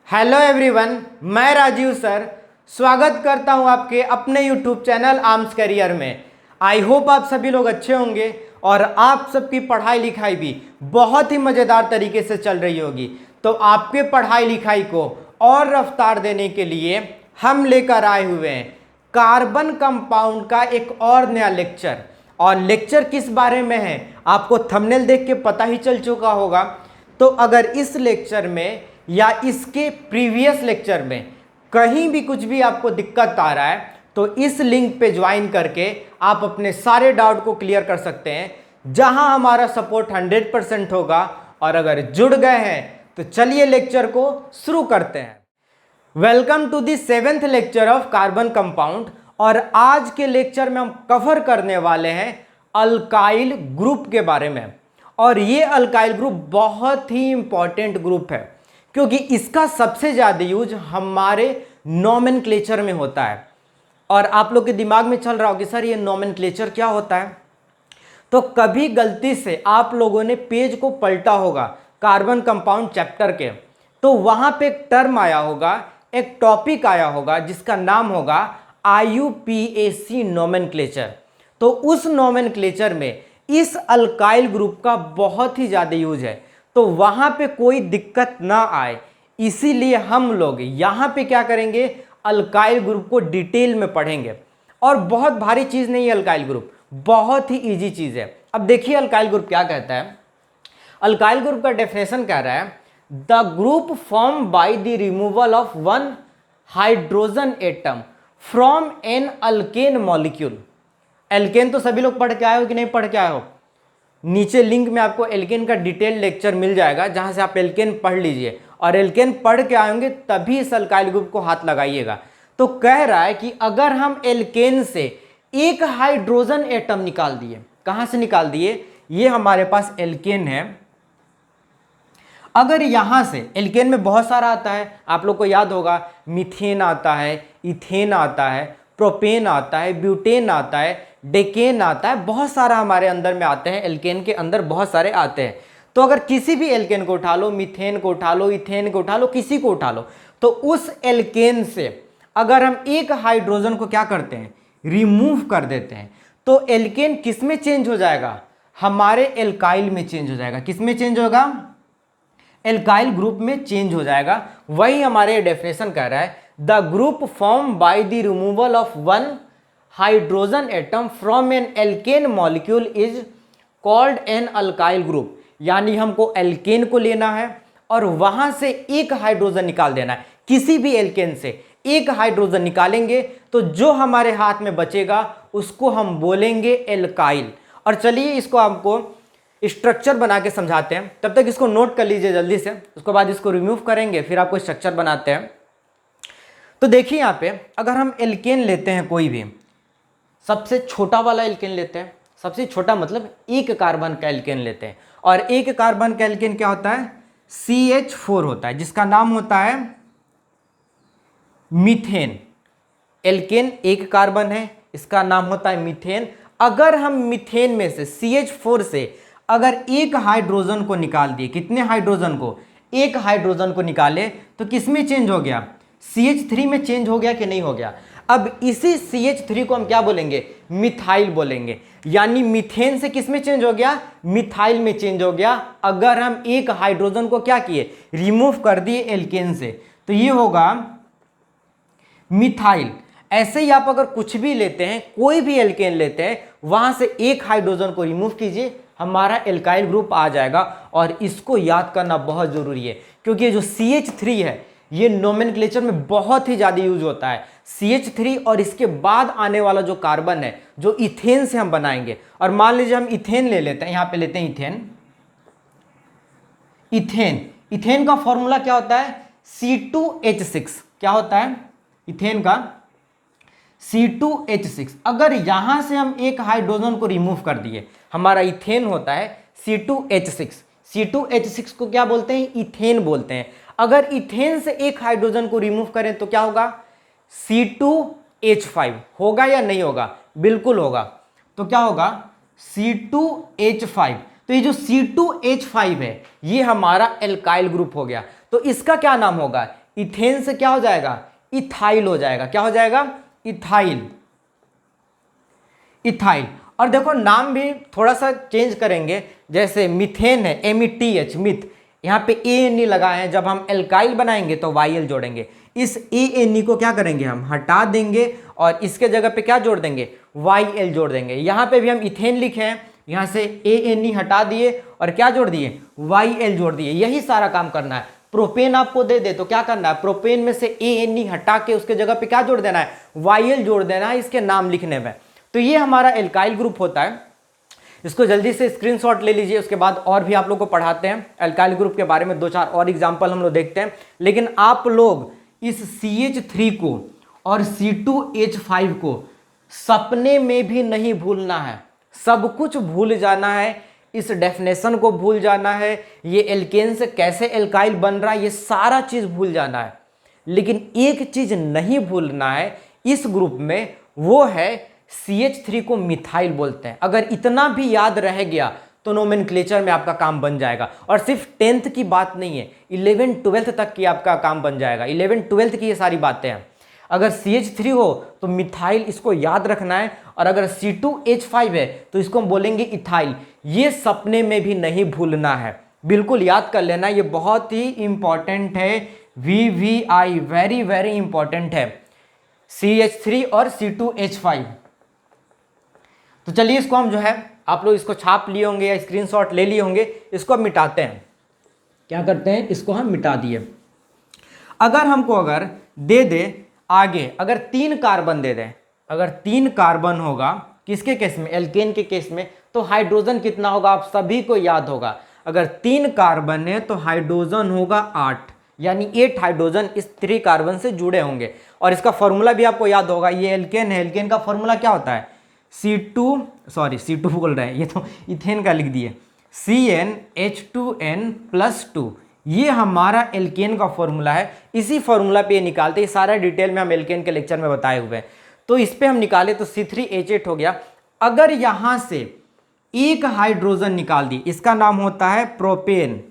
Hello everyone, मैं Rajiv sir स्वागत करता हूं आपके अपने यूट्यूब चैनल आर्म्स करियर में। आई होप आप सभी लोग अच्छे होंगे और आप सबकी पढ़ाई लिखाई भी बहुत ही मज़ेदार तरीके से चल रही होगी। तो आपके पढ़ाई लिखाई को और रफ्तार देने के लिए हम लेकर आए हुए हैं कार्बन कंपाउंड का एक और नया लेक्चर। और लेक्चर किस बारे में है आपको थंबनेल देख के पता ही चल चुका होगा। तो अगर इस लेक्चर में या इसके प्रीवियस लेक्चर में कहीं भी कुछ भी आपको दिक्कत आ रहा है तो इस लिंक पे ज्वाइन करके आप अपने सारे डाउट को क्लियर कर सकते हैं, जहां हमारा सपोर्ट 100% होगा। और अगर जुड़ गए हैं तो चलिए लेक्चर को शुरू करते हैं। Welcome to the 7th lecture of carbon compound. और आज के लेक्चर में हम कवर करने वाले हैं अल्काइल ग्रुप के बारे में। और ये अल्काइल ग्रुप बहुत ही इंपॉर्टेंट ग्रुप है क्योंकि इसका सबसे ज़्यादा यूज हमारे नोमेनक्लेचर में होता है। और आप लोग के दिमाग में चल रहा हो कि सर ये नोमेनक्लेचर क्या होता है। तो कभी गलती से आप लोगों ने पेज को पलटा होगा कार्बन कंपाउंड चैप्टर के, तो वहाँ पे एक टर्म आया होगा, एक टॉपिक आया होगा जिसका नाम होगा IUPAC नोमेनक्लेचर। तो उस नोमेनक्लेचर में इस अल्काइल ग्रुप का बहुत ही ज़्यादा यूज है, तो वहाँ पे कोई दिक्कत ना आए इसीलिए हम लोग यहाँ पे क्या करेंगे, अल्काइल ग्रुप को डिटेल में पढ़ेंगे। और बहुत भारी चीज़ नहीं है अल्काइल ग्रुप, बहुत ही इजी चीज़ है। अब देखिए अल्काइल ग्रुप क्या कहता है। अल्काइल ग्रुप का डेफिनेशन कह रहा है the group form by the removal of one hydrogen atom from an alkane molecule. Alkane तो सभी लोग पढ़ के आए हो कि नहीं पढ़ के आए हो। नीचे लिंक में आपको एल्केन का डिटेल लेक्चर मिल जाएगा, जहां से आप एल्केन पढ़ लीजिए। और एल्केन पढ़ के आएंगे तभी इस अल्काइल ग्रुप को हाथ लगाइएगा। तो कह रहा है कि अगर हम एल्केन से एक हाइड्रोजन एटम निकाल दिए, कहां से निकाल दिए, ये हमारे पास एल्केन है। अगर यहां से एल्केन में बहुत सारा आता है, आप लोग को याद होगा मीथेन आता है, इथेन आता है, प्रोपेन आता है, ब्यूटेन आता है, डेकेन आता है, बहुत सारा हमारे अंदर में आते हैं। एल्केन के अंदर बहुत सारे आते हैं। तो अगर किसी भी एल्केन को उठा लो, मीथेन को उठा लो, इथेन को उठा लो, किसी को उठा लो, तो उस एल्केन से अगर हम एक हाइड्रोजन को क्या करते हैं, रिमूव कर देते हैं, तो एल्केन किस में चेंज हो जाएगा, हमारे एल्काइल में चेंज हो जाएगा। किस में चेंज होगा, एल्काइल ग्रुप में चेंज हो जाएगा। वही हमारे डेफिनेशन कह रहा है the group form by the removal of one hydrogen atom from an alkane molecule is called an alkyl group. यानी हमको एल्केन को लेना है और वहां से एक हाइड्रोजन निकाल देना है। किसी भी एल्केन से एक हाइड्रोजन निकालेंगे तो जो हमारे हाथ में बचेगा उसको हम बोलेंगे एल्काइल। और चलिए इसको आपको स्ट्रक्चर बना के समझाते हैं। तब तक इसको नोट कर लीजिए जल्दी से, उसके बाद इसको रिमूव करेंगे, फिर आपको स्ट्रक्चर बनाते हैं। तो देखिए यहाँ पे अगर हम एल्केन लेते हैं, कोई भी सबसे छोटा वाला एल्केन लेते हैं, सबसे छोटा मतलब एक कार्बन का एल्केन लेते हैं। और एक कार्बन का एल्केन क्या होता है, CH4 होता है, जिसका नाम होता है मीथेन। एल्केन एक कार्बन है, इसका नाम होता है मीथेन। अगर हम मीथेन में से CH4 से अगर एक हाइड्रोजन को निकाल दिए, कितने हाइड्रोजन को, एक हाइड्रोजन को निकाले, तो किस में चेंज हो गया, CH3 में चेंज हो गया कि नहीं हो गया। अब इसी CH3 को हम क्या बोलेंगे, मिथाइल बोलेंगे। यानी मीथेन से किस में चेंज हो गया, मिथाइल में चेंज हो गया। अगर हम एक हाइड्रोजन को क्या किए, रिमूव कर दिए एल्केन से, तो ये होगा मिथाइल। ऐसे ही आप अगर कुछ भी लेते हैं, कोई भी एल्केन लेते हैं, वहां से एक हाइड्रोजन को रिमूव कीजिए, हमारा एल्काइल ग्रुप आ जाएगा। और इसको याद करना बहुत जरूरी है क्योंकि ये जो CH3 है ये नोमेनक्लेचर में बहुत ही ज्यादा यूज होता है। CH3 और इसके बाद आने वाला जो कार्बन है जो इथेन से हम बनाएंगे। और मान लीजिए हम इथेन ले लेते हैं, यहां पे लेते हैं इथेन। इथेन का फॉर्मूला क्या होता है, C2H6। क्या होता है इथेन का, C2H6। अगर यहां से हम एक हाइड्रोजन को रिमूव कर दिए, हमारा इथेन होता है C2H6। C2H6 को क्या बोलते हैं, इथेन बोलते हैं। अगर इथेन से एक हाइड्रोजन को रिमूव करें तो क्या होगा, C2H5 होगा या नहीं होगा, बिल्कुल होगा। तो क्या होगा, C2H5। तो ये जो C2H5 है ये हमारा एल्काइल ग्रुप हो गया। तो इसका क्या नाम होगा, इथेन से क्या हो जाएगा, इथाइल हो जाएगा। क्या हो जाएगा, इथाइल, इथाइल। और देखो नाम भी थोड़ा सा चेंज करेंगे, जैसे मिथेन है, METH, मिथ, यहाँ पे ANE लगाए हैं, जब हम एल्काइल बनाएंगे तो YL जोड़ेंगे। इस ANE को क्या करेंगे, हम हटा देंगे और इसके जगह पे क्या जोड़ देंगे, YL जोड़ देंगे। यहाँ पे भी हम इथेन लिखे हैं, यहाँ से ANE हटा दिए और क्या जोड़ दिए, YL जोड़ दिए। यही सारा काम करना है। प्रोपेन आपको दे दे तो क्या करना है, प्रोपेन में से ANE हटा के उसके जगह पे क्या जोड़ देना है, YL जोड़ देना है इसके नाम लिखने में। तो ये हमारा एल्काइल ग्रुप होता है। इसको जल्दी से स्क्रीनशॉट ले लीजिए, उसके बाद और भी आप लोग को पढ़ाते हैं एल्काइल ग्रुप के बारे में। 2-4 और एग्जांपल हम लोग देखते हैं, लेकिन आप लोग इस CH3 को और C2H5 को सपने में भी नहीं भूलना है। सब कुछ भूल जाना है, इस डेफिनेशन को भूल जाना है, ये एल्केन से कैसे एल्काइल बन रहा है, ये सारा चीज भूल जाना है। लेकिन एक चीज नहीं भूलना है इस ग्रुप में, वो है CH3 को मिथाइल बोलते हैं। अगर इतना भी याद रह गया तो नोमेनक्लेचर में आपका काम बन जाएगा। और सिर्फ 10th की बात नहीं है, 11th-12th तक की आपका काम बन जाएगा। 11th-12th की ये सारी बातें हैं। अगर CH3 हो तो मिथाइल, इसको याद रखना है। और अगर C2H5 है तो इसको हम बोलेंगे इथाइल। ये सपने में भी नहीं भूलना है, बिल्कुल याद कर लेना, ये बहुत ही इंपॉर्टेंट है। VVI वेरी वेरी इंपॉर्टेंट है, CH3 और C2H5। तो चलिए इसको हम जो है, आप लोग इसको छाप लिए होंगे या स्क्रीनशॉट ले लिए होंगे, इसको हम मिटाते हैं। क्या करते हैं, इसको हम मिटा दिए। अगर हमको अगर दे दे आगे, अगर 3 कार्बन दे दें, अगर 3 कार्बन होगा किसके केस में, एल्केन के केस में, तो हाइड्रोजन कितना होगा आप सभी को याद होगा। अगर 3 कार्बन है तो हाइड्रोजन होगा 8, यानी 8 हाइड्रोजन इस 3 कार्बन से जुड़े होंगे। और इसका फॉर्मूला भी आपको याद होगा, ये एल्केन है, एल्केन का फॉर्मूला क्या होता है, C2 बोल रहे हैं, ये तो इथेन का लिख दिए, CnH2n+2। ये हमारा एल्केन का फॉर्मूला है। इसी फॉर्मूला पे ये निकालते हैं, सारा डिटेल में हम एल्केन के लेक्चर में बताए हुए हैं। तो इस पे हम निकाले तो C3H8 हो गया। अगर यहां से एक हाइड्रोजन निकाल दी, इसका नाम होता है प्रोपेन।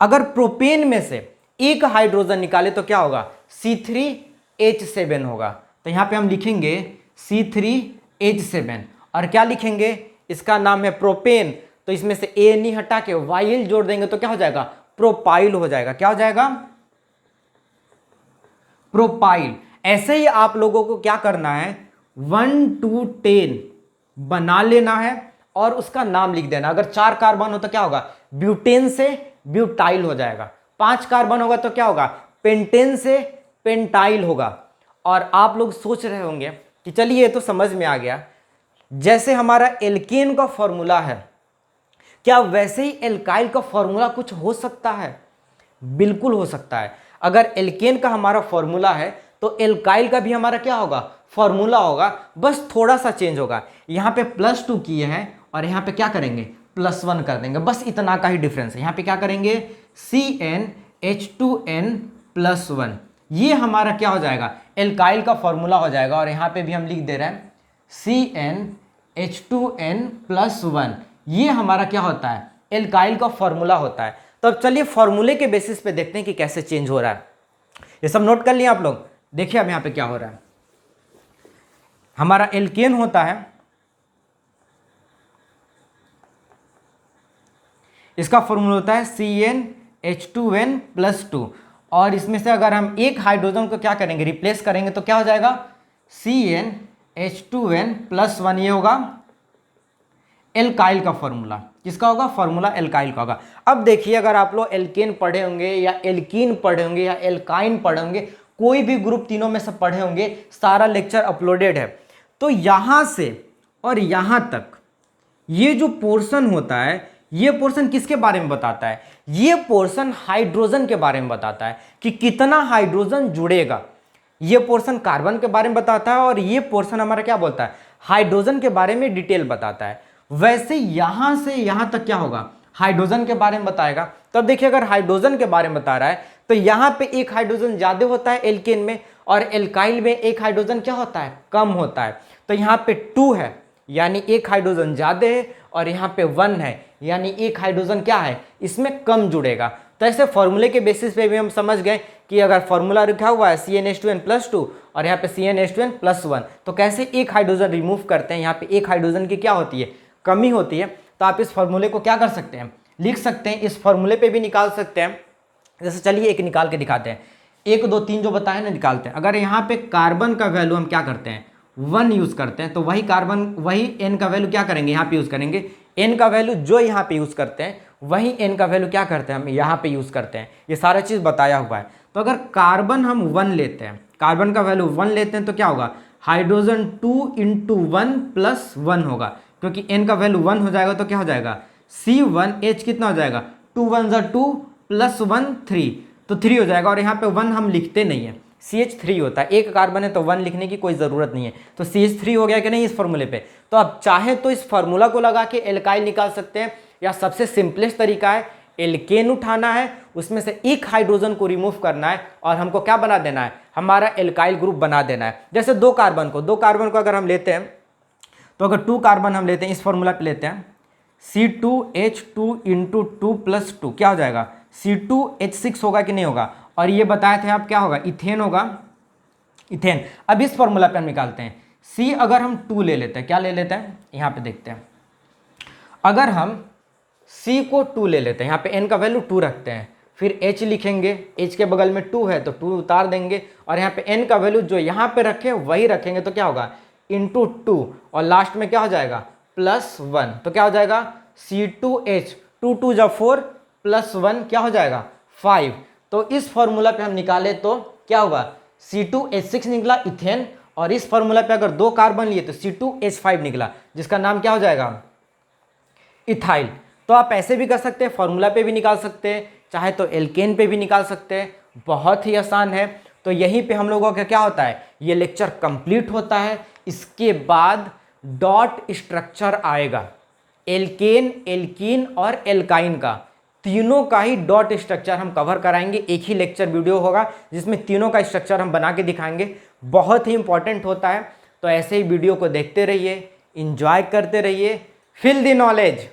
अगर प्रोपेन में से एक हाइड्रोजन निकाले तो क्या होगा, C3H7 होगा। तो यहां पे हम लिखेंगे C3H7 और क्या लिखेंगे, इसका नाम है प्रोपेन। तो इसमें से ANE हटा के YL जोड़ देंगे तो क्या हो जाएगा, प्रोपाइल हो जाएगा। क्या हो जाएगा, प्रोपाइल। ऐसे ही आप लोगों को क्या करना है, 1 to 10 बना लेना है और उसका नाम लिख देना। अगर 4 कार्बन हो तो क्या होगा, ब्यूटेन से ब्यूटाइल हो जाएगा। 5 कार्बन होगा तो क्या होगा, पेंटेन से पेंटाइल होगा। और आप लोग सोच रहे होंगे कि चलिए ये तो समझ में आ गया, जैसे हमारा एल्केन का फॉर्मूला है, क्या वैसे ही एल्काइल का फॉर्मूला कुछ हो सकता है, बिल्कुल हो सकता है। अगर एल्केन का हमारा फॉर्मूला है तो एल्काइल का भी हमारा क्या होगा, फॉर्मूला होगा, बस थोड़ा सा चेंज होगा। यहाँ पे +2 किए हैं और यहाँ पे क्या करेंगे, +1 कर देंगे, बस इतना का ही डिफरेंस है। यहाँ पे क्या करेंगे, CnH2n+1, ये हमारा क्या हो जाएगा, एल्काइल का फॉर्मूला हो जाएगा। और यहाँ पे भी हम लिख दे रहे हैं CnH2n+1, ये हमारा क्या होता है, एल्काइल का फॉर्मूला होता है। तो अब चलिए फॉर्मूले के बेसिस पे देखते हैं कि कैसे चेंज हो रहा है। ये सब नोट कर लिए आप लोग। देखिए अब यहाँ पे क्या हो रहा है, हमारा एल्केन होता है, इसका फॉर्मूला होता है CnH2n+2। और इसमें से अगर हम एक हाइड्रोजन को क्या करेंगे, रिप्लेस करेंगे तो क्या हो जाएगा, CnH2n+1। ये होगा एल्काइल का फॉर्मूला। किसका होगा, फॉर्मूला एल्काइल का होगा। अब देखिए अगर आप लोग एल्केन पढ़े होंगे या एल्कीन पढ़े होंगे या एल्काइन पढ़े होंगे, कोई भी ग्रुप तीनों में से पढ़े होंगे, सारा लेक्चर अपलोडेड है। तो यहां से और यहां तक ये जो पोर्शन होता है, ये पोर्शन किसके बारे में बताता है, ये पोर्शन हाइड्रोजन के बारे में बताता है कि कितना हाइड्रोजन जुड़ेगा। ये पोर्शन कार्बन के बारे में बताता है और ये पोर्शन हमारा क्या बोलता है, हाइड्रोजन के बारे में डिटेल बताता है। वैसे यहां से यहां तक क्या होगा, हाइड्रोजन के बारे में बताएगा। तब देखिए अगर हाइड्रोजन के बारे में बता रहा है तो यहां पे एक हाइड्रोजन ज्यादा होता है एल्केन में, और एल्काइल में एक हाइड्रोजन क्या होता है, कम होता है। तो यहाँ पे 2 है, यानी एक हाइड्रोजन ज़्यादा है, और यहाँ पे 1 है यानी एक हाइड्रोजन क्या है, इसमें कम जुड़ेगा। तो ऐसे फॉर्मूले के बेसिस पे भी हम समझ गए कि अगर फॉर्मूला लिखा हुआ है CnH2n+2 और यहाँ पे CnH2n+1, तो कैसे एक हाइड्रोजन रिमूव करते हैं, यहाँ पे एक हाइड्रोजन की क्या होती है, कमी होती है। तो आप इस फॉर्मूले को क्या कर सकते हैं, लिख सकते हैं, इस फॉर्मूले पे भी निकाल सकते हैं। जैसे चलिए एक निकाल के दिखाते हैं, 1 2 3 जो बताए ना निकालते हैं। अगर यहाँ पे कार्बन का वैल्यू हम क्या करते हैं, 1 यूज़ करते हैं, तो वही कार्बन वही n का वैल्यू क्या करेंगे, यहाँ पे यूज़ करेंगे। n का वैल्यू जो यहाँ पे यूज़ करते हैं वही n का वैल्यू क्या करते हैं, हम यहाँ पे यूज़ करते हैं। ये सारा चीज़ बताया हुआ है। तो अगर कार्बन हम 1 लेते हैं, कार्बन का वैल्यू 1 लेते हैं, तो क्या होगा, हाइड्रोजन 2 × 1 + 1 होगा, क्योंकि n का वैल्यू 1 हो जाएगा तो क्या हो जाएगा, C1H कितना हो जाएगा, 2 1 = 2 + 1 3, तो 3 हो जाएगा। और यहाँ पे 1 हम लिखते नहीं है, CH3 होता है, एक कार्बन है तो 1 लिखने की कोई ज़रूरत नहीं है। तो CH3 हो गया कि नहीं इस फॉर्मूले पे। तो आप चाहे तो इस फार्मूला को लगा के एल्काइल निकाल सकते हैं, या सबसे सिंपलेस्ट तरीका है एल्केन उठाना है, उसमें से एक हाइड्रोजन को रिमूव करना है और हमको क्या बना देना है, हमारा एल्काइल ग्रुप बना देना है। जैसे दो कार्बन को अगर हम लेते हैं, तो अगर 2 कार्बन हम लेते हैं, इस फॉर्मूला पे लेते हैं, C2H2 × 2 + 2 क्या हो जाएगा, C2H6 होगा कि नहीं होगा। और ये बताए थे आप क्या होगा, इथेन होगा, इथेन। अब इस फॉर्मूला पे हम निकालते हैं, C अगर हम 2 ले लेते हैं, क्या ले लेते हैं, यहाँ पे देखते हैं, अगर हम C को 2 ले लेते हैं, यहाँ पे n का वैल्यू 2 रखते हैं, फिर H लिखेंगे, H के बगल में 2 है तो 2 उतार देंगे, और यहाँ पे n का वैल्यू जो यहाँ पे रखे वही रखेंगे, तो क्या होगा, × 2, और लास्ट में क्या हो जाएगा, +1, तो क्या हो जाएगा, C2H 2 2 = 4 +1 क्या हो जाएगा, 5। तो इस फॉर्मूला पे हम निकाले तो क्या होगा, C2H6 निकला इथेन, और इस फॉर्मूला पे अगर 2 कार्बन लिए तो C2H5 निकला, जिसका नाम क्या हो जाएगा, इथाइल। तो आप ऐसे भी कर सकते हैं, फॉर्मूला पे भी निकाल सकते हैं, चाहे तो एल्केन पे भी निकाल सकते हैं, बहुत ही आसान है। तो यहीं पे हम लोगों का क्या होता है, ये लेक्चर कंप्लीट होता है। इसके बाद डॉट स्ट्रक्चर आएगा, एल्केन, एल्कीन और एल्काइन का, तीनों का ही डॉट स्ट्रक्चर हम कवर कराएंगे। एक ही लेक्चर वीडियो होगा जिसमें तीनों का स्ट्रक्चर हम बना के दिखाएंगे, बहुत ही इंपॉर्टेंट होता है। तो ऐसे ही वीडियो को देखते रहिए, इंजॉय करते रहिए, फील द नॉलेज।